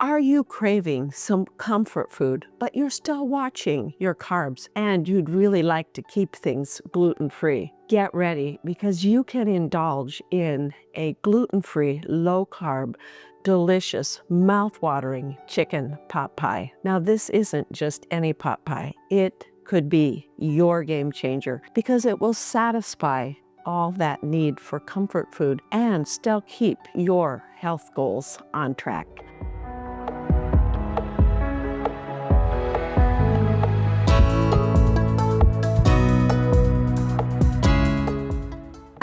Are you craving some comfort food, but you're still watching your carbs and you'd really like to keep things gluten-free? Get ready, because you can indulge in a gluten-free, low-carb, delicious, mouth-watering chicken pot pie. Now, this isn't just any pot pie. It could be your game changer because it will satisfy all that need for comfort food and still keep your health goals on track.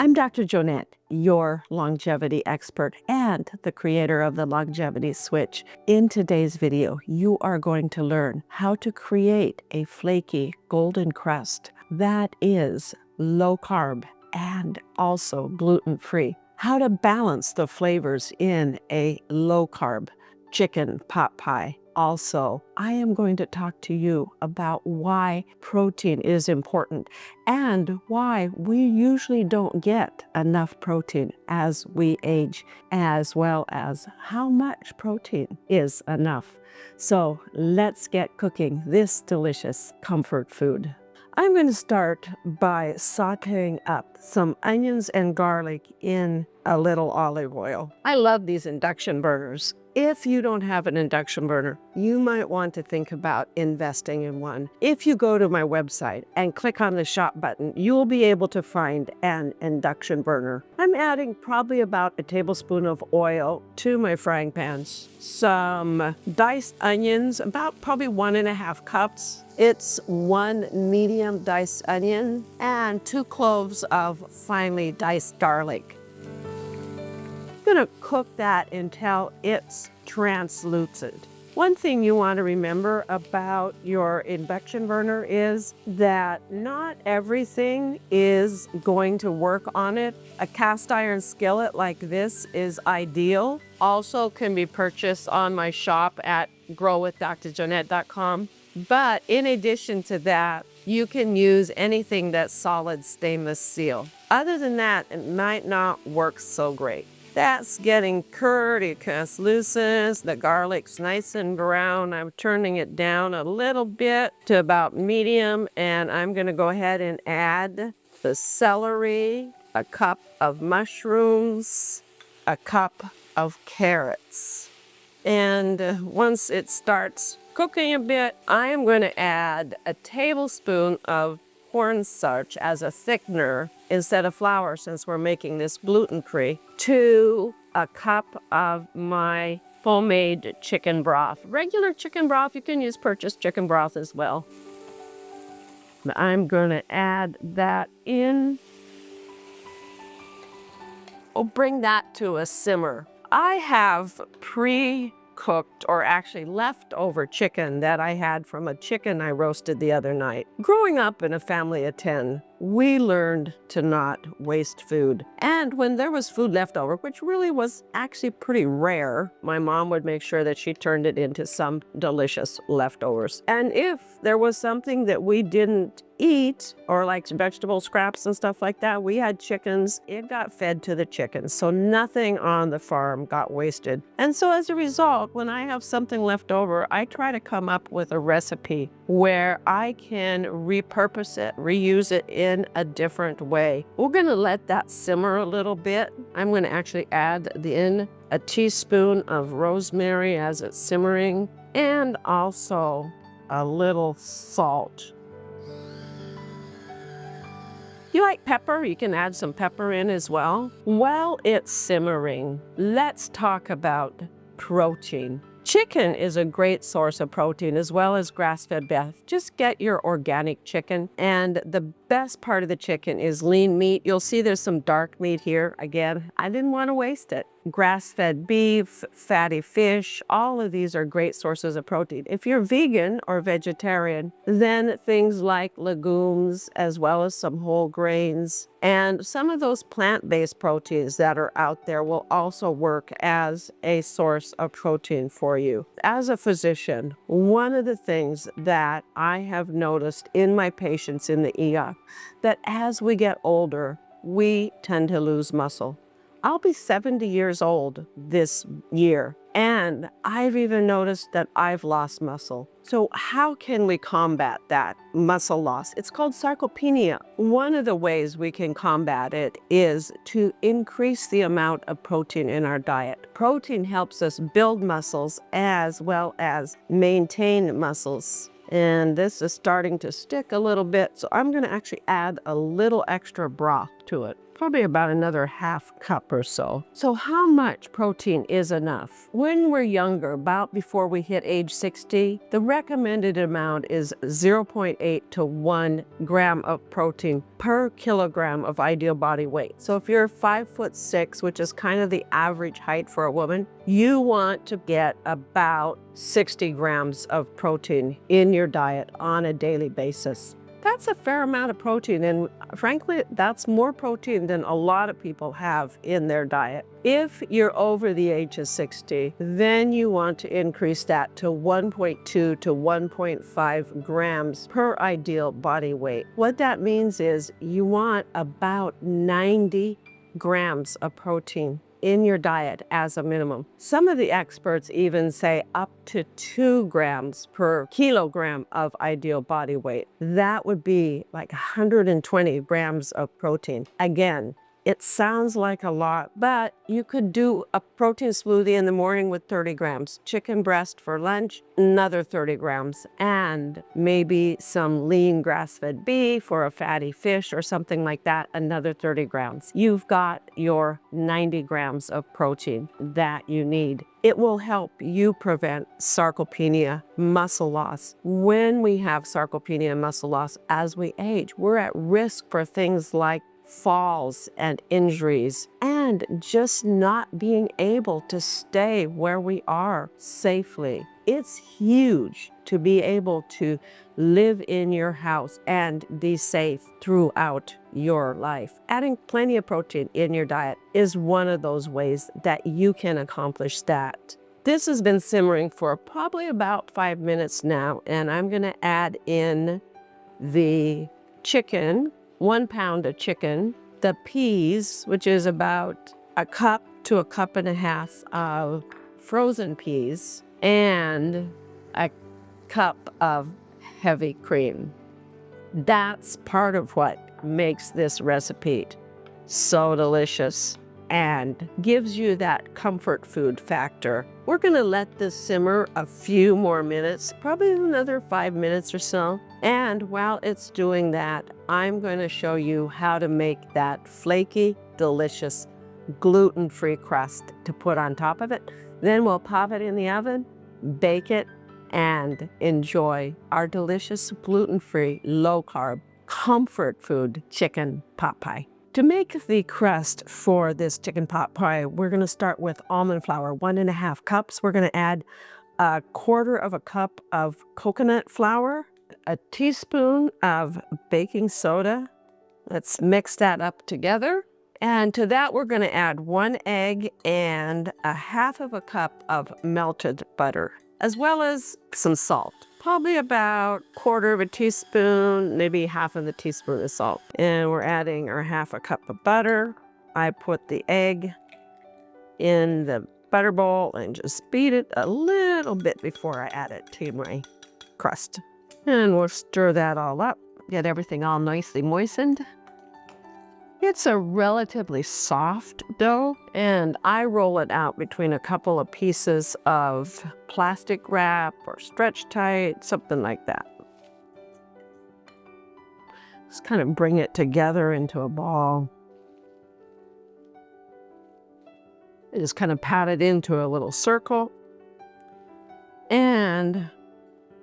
I'm Dr. Joanette, your longevity expert and the creator of the Longevity Switch. In today's video, you are going to learn how to create a flaky golden crust that is low carb and also gluten-free. How to balance the flavors in a low carb chicken pot pie. Also, I am going to talk to you about why protein is important and why we usually don't get enough protein as we age, as well as how much protein is enough. So let's get cooking this delicious comfort food. I'm going to start by sauteing up some onions and garlic in a little olive oil. I love these induction burners. If you don't have an induction burner, you might want to think about investing in one. If you go to my website and click on the shop button, you'll be able to find an induction burner. I'm adding probably about a tablespoon of oil to my frying pans. Some diced onions, about probably 1.5 cups. It's 1 medium diced onion and 2 cloves of finely diced garlic. I'm going to cook that until it's translucent. One thing you want to remember about your induction burner is that not everything is going to work on it. A cast iron skillet like this is ideal. Also can be purchased on my shop at growwithdrjoanette.com. But in addition to that, you can use anything that's solid stainless steel. Other than that, it might not work so great. That's getting pretty translucent. The garlic's nice and brown. I'm turning it down a little bit to about medium, and I'm gonna go ahead and add the celery, a cup of mushrooms, a cup of carrots. And once it starts cooking a bit, I am going to add a tablespoon of cornstarch as a thickener instead of flour, since we're making this gluten-free, to a cup of my homemade chicken broth. Regular chicken broth, you can use purchased chicken broth as well. I'm going to add that in. I'll bring that to a simmer. I have pre-cooked, or actually leftover chicken that I had from a chicken I roasted the other night. Growing up in a family of 10, we learned to not waste food. And when there was food left over, which really was actually pretty rare, my mom would make sure that she turned it into some delicious leftovers. And if there was something that we didn't eat, or like vegetable scraps and stuff like that, we had chickens, it got fed to the chickens. So nothing on the farm got wasted. And so as a result, when I have something left over, I try to come up with a recipe where I can repurpose it, reuse it in a different way. We're gonna let that simmer a little bit. I'm gonna actually add in a teaspoon of rosemary as it's simmering, and also a little salt. You like pepper? You can add some pepper in as well. While it's simmering, let's talk about protein. Chicken is a great source of protein, as well as grass-fed beef. Just get your organic chicken, and the best part of the chicken is lean meat. You'll see there's some dark meat here. Again, I didn't want to waste it. Grass-fed beef, fatty fish, all of these are great sources of protein. If you're vegan or vegetarian, then things like legumes, as well as some whole grains, and some of those plant-based proteins that are out there will also work as a source of protein for you. As a physician, one of the things that I have noticed in my patients in the ER, that as we get older, we tend to lose muscle. I'll be 70 years old this year, and And I've even noticed that I've lost muscle. So how can we combat that muscle loss? It's called sarcopenia. One of the ways we can combat it is to increase the amount of protein in our diet. Protein helps us build muscles as well as maintain muscles. And this is starting to stick a little bit, so I'm going to actually add a little extra broth to it. Probably about another half cup or so. So how much protein is enough? When we're younger, about before we hit age 60, the recommended amount is 0.8 to 1 gram of protein per kilogram of ideal body weight. So if you're 5'6", which is kind of the average height for a woman, you want to get about 60 grams of protein in your diet on a daily basis. That's a fair amount of protein, and frankly, that's more protein than a lot of people have in their diet. If you're over the age of 60, then you want to increase that to 1.2 to 1.5 grams per ideal body weight. What that means is you want about 90 grams of protein in your diet as a minimum. Some of the experts even say up to 2 grams per kilogram of ideal body weight. That would be like 120 grams of protein. Again, it sounds like a lot, but you could do a protein smoothie in the morning with 30 grams, chicken breast for lunch, another 30 grams, and maybe some lean grass-fed beef or a fatty fish or something like that, another 30 grams. You've got your 90 grams of protein that you need. It will help you prevent sarcopenia, muscle loss. When we have sarcopenia and muscle loss as we age, we're at risk for things like falls and injuries, and just not being able to stay where we are safely. It's huge to be able to live in your house and be safe throughout your life. Adding plenty of protein in your diet is one of those ways that you can accomplish that. This has been simmering for probably about 5 minutes now, and I'm going to add in the chicken, 1 pound of chicken, the peas, which is about a cup to a cup and a half of frozen peas, and a cup of heavy cream. That's part of what makes this recipe so delicious and gives you that comfort food factor. We're gonna let this simmer a few more minutes, probably another 5 minutes or so. And while it's doing that, I'm going to show you how to make that flaky, delicious, gluten-free crust to put on top of it. Then we'll pop it in the oven, bake it, and enjoy our delicious gluten-free, low-carb, comfort food chicken pot pie. To make the crust for this chicken pot pie, we're going to start with almond flour, 1.5 cups. We're going to add 1/4 cup of coconut flour, a teaspoon of baking soda. Let's mix that up together. And to that, we're going to add 1 egg and 1/2 cup of melted butter, as well as some salt. Probably about 1/4 teaspoon, maybe 1/2 teaspoon of salt. And we're adding our 1/2 cup of butter. I put the egg in the butter bowl and just beat it a little bit before I add it to my crust. And we'll stir that all up, get everything all nicely moistened. It's a relatively soft dough, and I roll it out between a couple of pieces of plastic wrap or stretch tight, something like that. Just kind of bring it together into a ball. I just kind of pat it into a little circle. And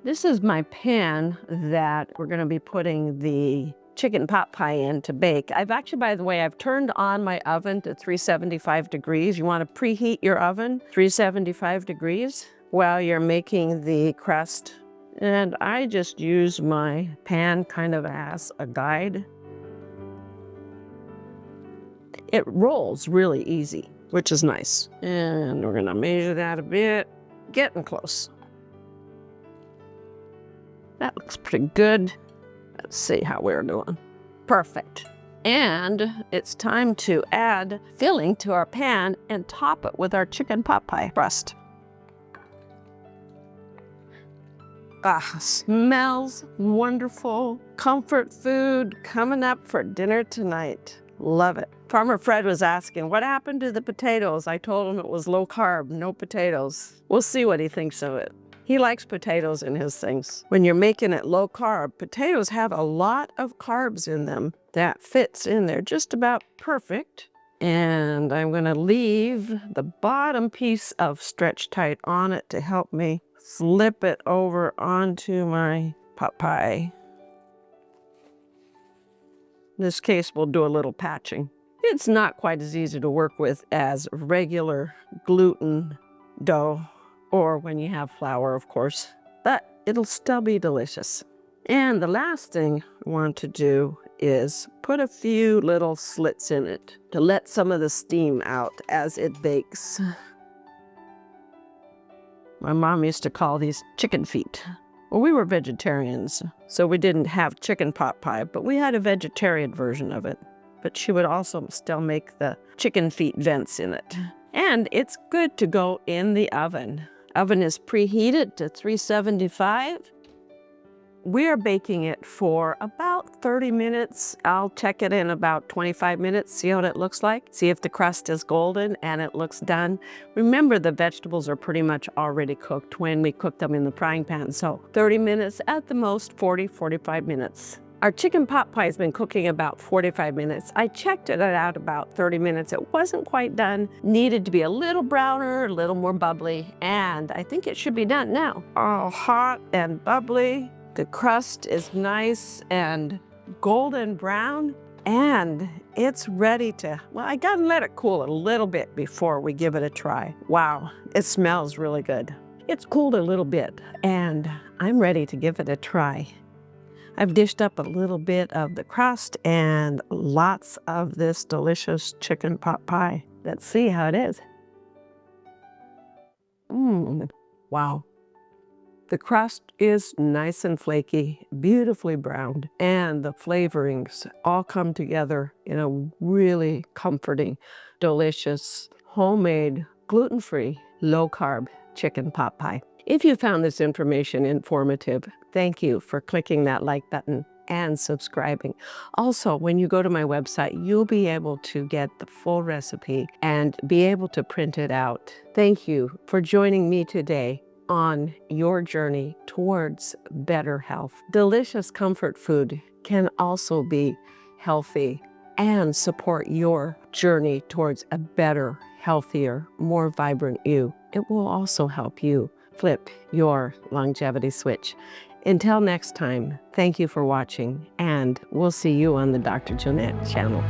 this is my pan that we're going to be putting the chicken pot pie in to bake. I've actually, by the way, I've turned on my oven to 375 degrees. You want to preheat your oven 375 degrees while you're making the crust. And I just use my pan kind of as a guide. It rolls really easy, which is nice. And we're going to measure that a bit, getting close. That looks pretty good. Let's see how we're doing. Perfect. And it's time to add filling to our pan and top it with our chicken pot pie crust. Ah, smells wonderful. Comfort food coming up for dinner tonight. Love it. Farmer Fred was asking, what happened to the potatoes? I told him it was low carb, no potatoes. We'll see what he thinks of it. He likes potatoes in his things. When you're making it low carb, potatoes have a lot of carbs in them. That fits in there just about perfect. And I'm gonna leave the bottom piece of stretch tight on it to help me flip it over onto my pot pie. In this case, we'll do a little patching. It's not quite as easy to work with as regular gluten dough, or when you have flour, of course, but it'll still be delicious. And the last thing I want to do is put a few little slits in it to let some of the steam out as it bakes. My mom used to call these chicken feet. Well, we were vegetarians, so we didn't have chicken pot pie, but we had a vegetarian version of it. But she would also still make the chicken feet vents in it. And it's good to go in the oven. Oven is preheated to 375. We're baking it for about 30 minutes. I'll check it in about 25 minutes, see what it looks like. See if the crust is golden and it looks done. Remember, the vegetables are pretty much already cooked when we cook them in the frying pan. So 30 minutes at the most, 45 minutes. Our chicken pot pie has been cooking about 45 minutes. I checked it out about 30 minutes. It wasn't quite done. Needed to be a little browner, a little more bubbly, and I think it should be done now. All hot and bubbly. The crust is nice and golden brown, and it's ready to, well, I gotta let it cool a little bit before we give it a try. Wow, it smells really good. It's cooled a little bit, and I'm ready to give it a try. I've dished up a little bit of the crust and lots of this delicious chicken pot pie. Let's see how it is. Wow. The crust is nice and flaky, beautifully browned, and the flavorings all come together in a really comforting, delicious, homemade, gluten-free, low-carb chicken pot pie. If you found this information informative, thank you for clicking that like button and subscribing. Also, when you go to my website, you'll be able to get the full recipe and be able to print it out. Thank you for joining me today on your journey towards better health. Delicious comfort food can also be healthy and support your journey towards a better, healthier, more vibrant you. It will also help you flip your longevity switch. Until next time, thank you for watching, and we'll see you on the Dr. Joanette channel.